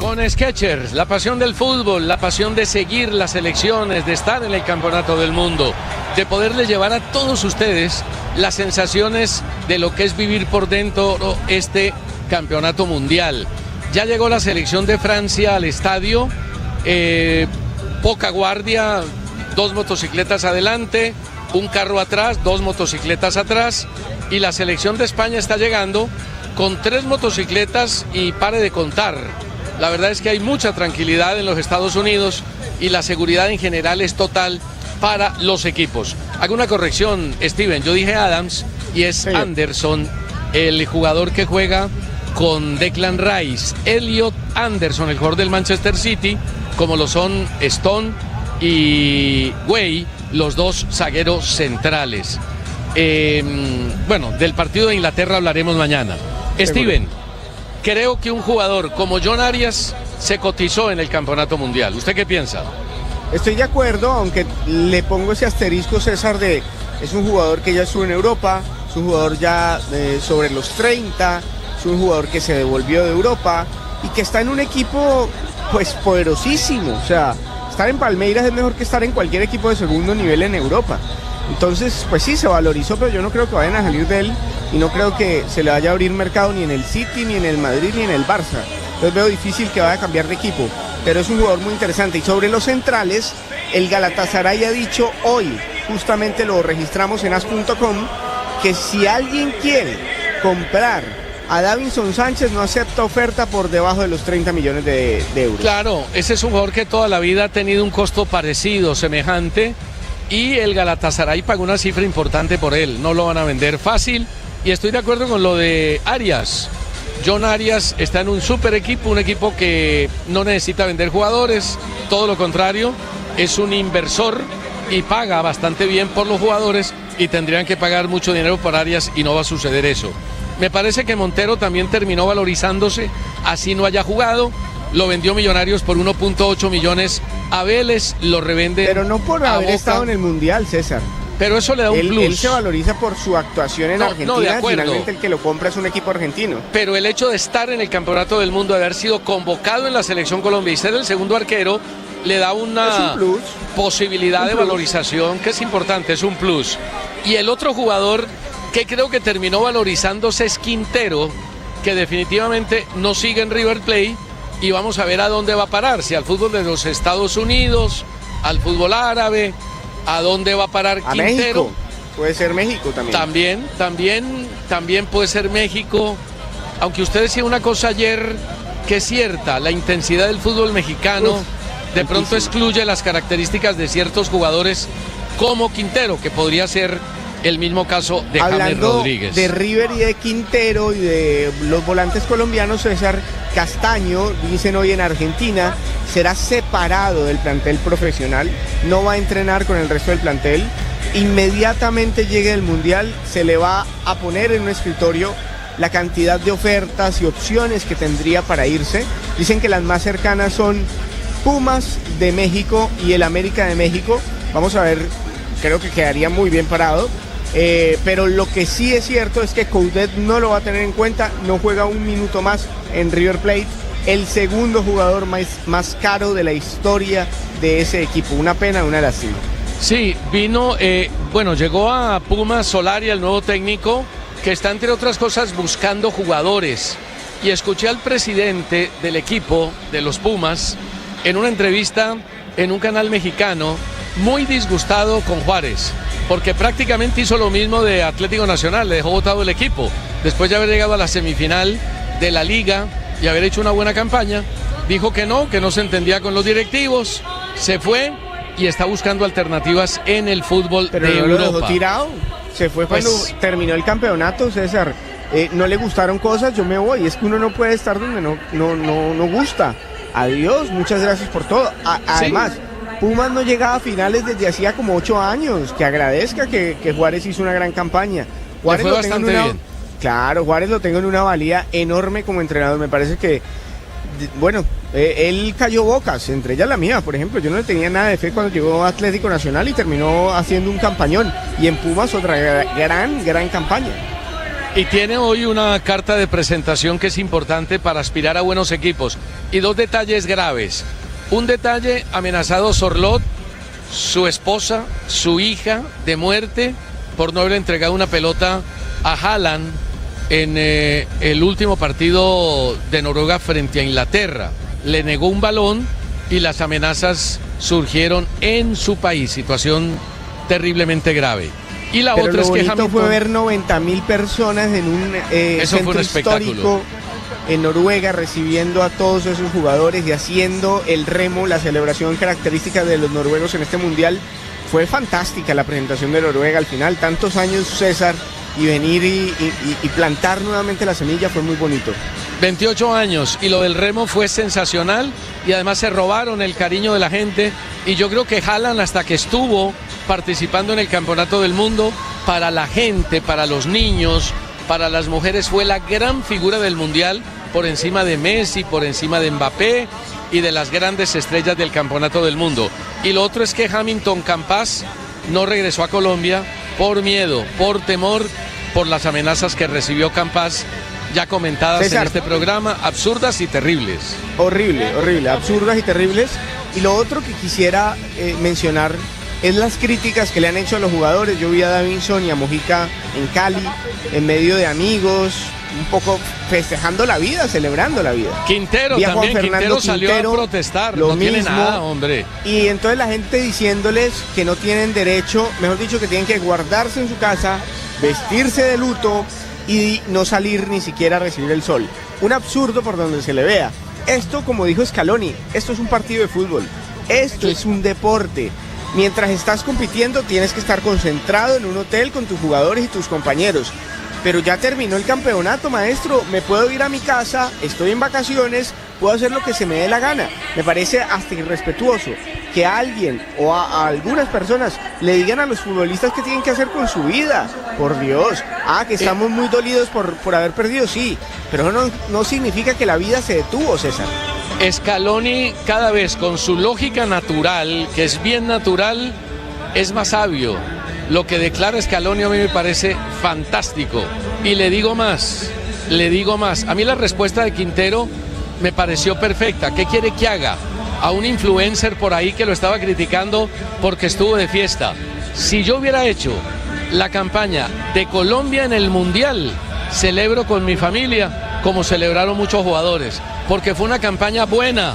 Con Skechers, la pasión del fútbol, la pasión de seguir las selecciones, de estar en el campeonato del mundo, de poderle llevar a todos ustedes las sensaciones de lo que es vivir por dentro este campeonato mundial. Ya llegó la selección de Francia al estadio, poca guardia, 2 motocicletas adelante, un carro atrás, 2 motocicletas atrás, y la selección de España está llegando con 3 motocicletas y pare de contar. La verdad es que hay mucha tranquilidad en los Estados Unidos y la seguridad en general es total para los equipos. Hago una corrección, Steven, yo dije Adams y es sí. Anderson, el jugador que juega con Declan Rice. Elliot Anderson, el jugador del Manchester City, como lo son Stone y Way, los 2 zagueros centrales. Bueno, del partido de Inglaterra hablaremos mañana. Steven, creo que un jugador como John Arias se cotizó en el campeonato mundial. ¿Usted qué piensa? Estoy de acuerdo, aunque le pongo ese asterisco, César, de es un jugador que ya estuvo en Europa, es un jugador ya sobre los 30, es un jugador que se devolvió de Europa y que está en un equipo pues poderosísimo. O sea, estar en Palmeiras es mejor que estar en cualquier equipo de segundo nivel en Europa. Entonces, pues sí, se valorizó, pero yo no creo que vayan a salir de él y no creo que se le vaya a abrir mercado ni en el City, ni en el Madrid, ni en el Barça. Entonces veo difícil que vaya a cambiar de equipo, pero es un jugador muy interesante. Y sobre los centrales, el Galatasaray ha dicho hoy, justamente lo registramos en as.com, que si alguien quiere comprar a Davinson Sánchez no acepta oferta por debajo de los 30 millones de euros. Claro, ese es un jugador que toda la vida ha tenido un costo parecido, semejante, y el Galatasaray pagó una cifra importante por él, no lo van a vender fácil, y estoy de acuerdo con lo de Arias. John Arias está en un super equipo, un equipo que no necesita vender jugadores, todo lo contrario, es un inversor y paga bastante bien por los jugadores y tendrían que pagar mucho dinero por Arias y no va a suceder eso. Me parece que Montero también terminó valorizándose, así no haya jugado, lo vendió Millonarios por 1.8 millones a Vélez, lo revende. Pero no por haber estado en el Mundial, César. Pero eso le da un plus. Él se valoriza por su actuación en Argentina. No, de acuerdo. Finalmente el que lo compra es un equipo argentino. Pero el hecho de estar en el Campeonato del Mundo, de haber sido convocado en la Selección Colombia y ser el segundo arquero, le da una posibilidad de valorización que es importante, es un plus. Y el otro jugador que creo que terminó valorizándose es Quintero, que definitivamente no sigue en River Plate y vamos a ver a dónde va a parar, si al fútbol de los Estados Unidos, al fútbol árabe, a dónde va a parar a Quintero. México. Puede ser México también. También puede ser México, aunque usted decía una cosa ayer que es cierta, la intensidad del fútbol mexicano de pronto excluye las características de ciertos jugadores como Quintero, que podría ser el mismo caso de James Rodríguez. De River y de Quintero y de los volantes colombianos, César, Castaño, dicen hoy en Argentina, será separado del plantel profesional, no va a entrenar con el resto del plantel. Inmediatamente llegue el Mundial, se le va a poner en un escritorio la cantidad de ofertas y opciones que tendría para irse. Dicen que las más cercanas son Pumas de México y el América de México. Vamos a ver, creo que quedaría muy bien parado. Pero lo que sí es cierto es que Coudet no lo va a tener en cuenta, no juega un minuto más en River Plate, el segundo jugador más caro de la historia de ese equipo. Una pena, una lástima. Sí, vino, llegó a Pumas Solari, el nuevo técnico, que está entre otras cosas buscando jugadores. Y escuché al presidente del equipo de los Pumas en una entrevista en un canal mexicano, muy disgustado con Juárez, porque prácticamente hizo lo mismo de Atlético Nacional, le dejó botado el equipo, después de haber llegado a la semifinal de la Liga y haber hecho una buena campaña, dijo que no se entendía con los directivos, se fue y está buscando alternativas en el fútbol de Europa. Pero no lo dejó tirado, se fue cuando terminó el campeonato, César. No le gustaron cosas, yo me voy, es que uno no puede estar donde no gusta. Adiós, muchas gracias por todo. Además, sí. Pumas no llegaba a finales desde hacía como 8 años. Que agradezca que Juárez hizo una gran campaña. Juárez fue bastante bien. Claro, Juárez lo tengo en una valía enorme como entrenador. Me parece que, él cayó bocas, entre ellas la mía, por ejemplo. Yo no le tenía nada de fe cuando llegó a Atlético Nacional y terminó haciendo un campañón. Y en Pumas otra gran campaña. Y tiene hoy una carta de presentación que es importante para aspirar a buenos equipos. Y 2 detalles graves. Un detalle: amenazado Sorlot, su esposa, su hija, de muerte por no haber entregado una pelota a Haaland en el último partido de Noruega frente a Inglaterra. Le negó un balón y las amenazas surgieron en su país. Situación terriblemente grave. Y la Pero otra es que Hamilton fue ver 90.000 personas en un centro histórico en Noruega, recibiendo a todos esos jugadores y haciendo el remo, la celebración característica de los noruegos en este mundial. Fue fantástica la presentación de Noruega al final, tantos años, César, y venir y plantar nuevamente la semilla fue muy bonito. 28 años, y lo del remo fue sensacional, y además se robaron el cariño de la gente, y yo creo que Haaland, hasta que estuvo participando en el Campeonato del Mundo, para la gente, para los niños, para las mujeres, fue la gran figura del Mundial, por encima de Messi, por encima de Mbappé y de las grandes estrellas del Campeonato del Mundo. Y lo otro es que Hamilton Campas no regresó a Colombia por miedo, por temor, por las amenazas que recibió Campas, ya comentadas, César, en este programa, absurdas y terribles. Horrible, horrible, absurdas y terribles. Y lo otro que quisiera mencionar es las críticas que le han hecho a los jugadores. Yo vi a Davinson y a Mojica en Cali, en medio de amigos, un poco festejando la vida, celebrando la vida. Quintero también, Quintero salió a protestar, no tiene nada, hombre. Y entonces la gente diciéndoles que no tienen derecho, mejor dicho, que tienen que guardarse en su casa, vestirse de luto y no salir ni siquiera a recibir el sol. Un absurdo por donde se le vea. Esto, como dijo Scaloni, esto es un partido de fútbol, esto es un deporte. Mientras estás compitiendo tienes que estar concentrado en un hotel con tus jugadores y tus compañeros. Pero ya terminó el campeonato, maestro, me puedo ir a mi casa, estoy en vacaciones, puedo hacer lo que se me dé la gana. Me parece hasta irrespetuoso que a alguien o a algunas personas le digan a los futbolistas qué tienen que hacer con su vida. Por Dios, que estamos muy dolidos por haber perdido, sí, pero no significa que la vida se detuvo, César. Scaloni, cada vez con su lógica natural, que es bien natural, es más sabio. Lo que declara Scaloni a mí me parece fantástico. Y le digo más. A mí la respuesta de Quintero me pareció perfecta. ¿Qué quiere que haga? A un influencer por ahí que lo estaba criticando porque estuvo de fiesta. Si yo hubiera hecho la campaña de Colombia en el Mundial, celebro con mi familia como celebraron muchos jugadores. Porque fue una campaña buena.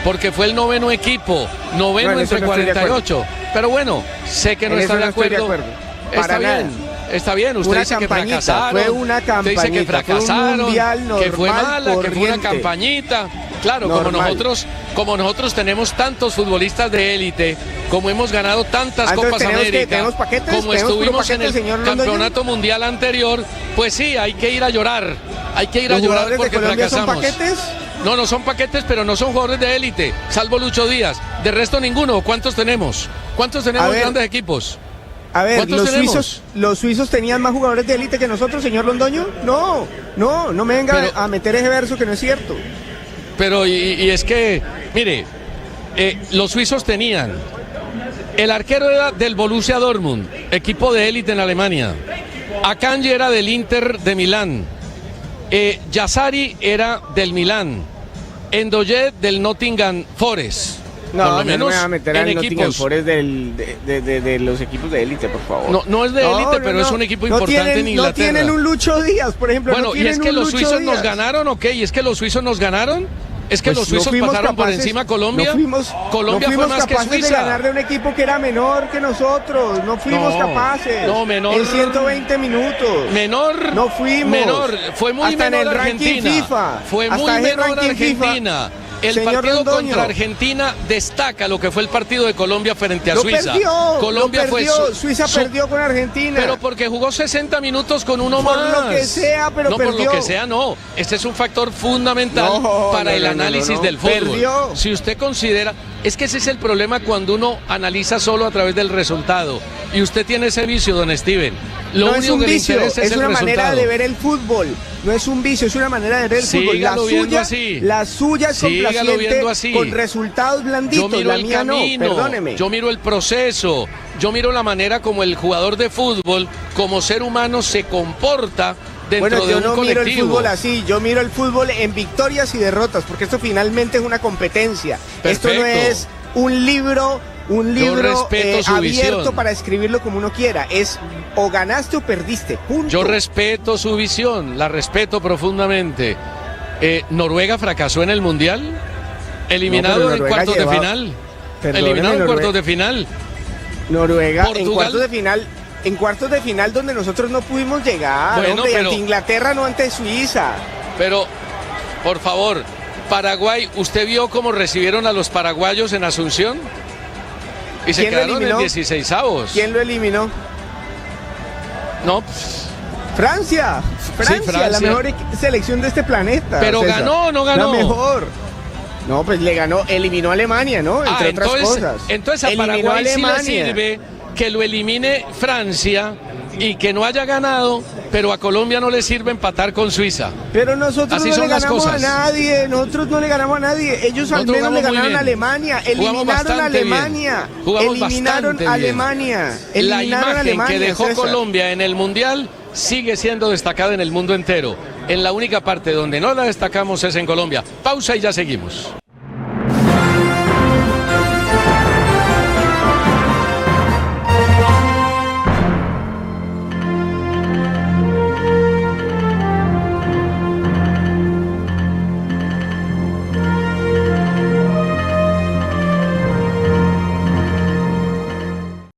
Porque fue el 9º equipo. Noveno entre 48. Pero bueno, sé que no está de acuerdo. Está bien, usted dice que fracasaron. Fue una campañita, usted dice que fracasaron, fue un mundial normal, que fue mala, corriente. que fue una campañita. Claro, como nosotros tenemos tantos futbolistas de élite, como hemos ganado tantas Copas América, como estuvimos en el campeonato mundial anterior, pues sí, hay que ir a llorar. Hay que ir a llorar porque fracasamos. ¿Son paquetes? No son paquetes, pero no son jugadores de élite, salvo Lucho Díaz. De resto ninguno. ¿Cuántos tenemos? ¿Cuántos tenemos grandes equipos? A ver, los suizos tenían más jugadores de élite que nosotros, señor Londoño. No me venga a meter ese verso que no es cierto. Pero y es que, mire, los suizos tenían, el arquero era del Borussia Dortmund, equipo de élite en Alemania. Akanji era del Inter de Milán. Yazzari era del Milán. Endoye del Nottingham Forest. No, por lo menos me va a meter al Nottingham Forest de los equipos de élite, por favor. No es de élite, pero es un equipo importante en Inglaterra. No tienen un Lucho Díaz, por ejemplo. Bueno, y es que los suizos nos ganaron, ¿ok? ¿Y es que los suizos nos ganaron? Es que los suizos pasaron por encima a Colombia. Colombia fue más que Suiza. De ganar de un equipo que era menor que nosotros. No fuimos capaces. No, menor. En 120 minutos. Menor. No fuimos. Menor. Fue muy hasta menor en el Argentina. FIFA. Fue muy menor Argentina. El partido Londoño contra Argentina destaca lo que fue el partido de Colombia frente a Suiza. Colombia Suiza perdió con Argentina. Pero porque jugó 60 minutos con uno más. Por lo que sea, pero perdió. No, por lo que sea, no. Este es un factor fundamental para el análisis del fútbol. Perdió. Si usted considera, es que ese es el problema cuando uno analiza solo a través del resultado. Y usted tiene ese vicio, don Steven. No es un vicio, es una manera de ver el fútbol. No es un vicio, es una manera de ver el fútbol. La suya es complaciente con resultados blanditos. Yo miro el camino, perdóneme. Yo miro el proceso, yo miro la manera como el jugador de fútbol, como ser humano, se comporta dentro Bueno, de yo un no miro el colectivo. fútbol así, yo miro el fútbol en victorias y derrotas, porque esto finalmente es una competencia. Esto no Perfecto. es un libro respeto su abierto visión. para escribirlo como uno quiera. Es o ganaste o perdiste, punto. Yo respeto su visión, la respeto profundamente. ¿Noruega fracasó en el Mundial? ¿Eliminado No, pero en Noruega cuartos de llevaba- final? Perdóneme, ¿Eliminado en Noruega. cuartos de final? Noruega en Portugal. cuartos de final donde nosotros no pudimos llegar, Bueno, hombre, pero- ante Inglaterra, no ante Suiza. Pero, por favor, Paraguay, ¿usted vio cómo recibieron a los paraguayos en Asunción? Y se ¿Quién lo quedaron en eliminó? 16avos. ¿Quién lo eliminó? No, pues, Francia. Francia, la Francia. mejor selección de este planeta. Pero César. ganó o no ganó. La mejor. No, pues le ganó, eliminó a Alemania, ¿no? Entre otras cosas. Entonces a Eliminó Paraguay sí le Alemania. sirve que lo elimine Francia y que no haya ganado, pero a Colombia no le sirve empatar con Suiza. Pero nosotros Así no son le las ganamos cosas. a nadie, nosotros no le ganamos a nadie. Ellos al Nosotros menos le jugamos muy ganaron bien. a Alemania, Jugamos eliminaron a bastante bien. Alemania, Jugamos eliminaron bastante a bien. Alemania, La eliminaron a imagen Alemania. que dejó César. Colombia en el Mundial sigue siendo destacada en el mundo entero. En la única parte donde no la destacamos es en Colombia. Pausa y ya seguimos.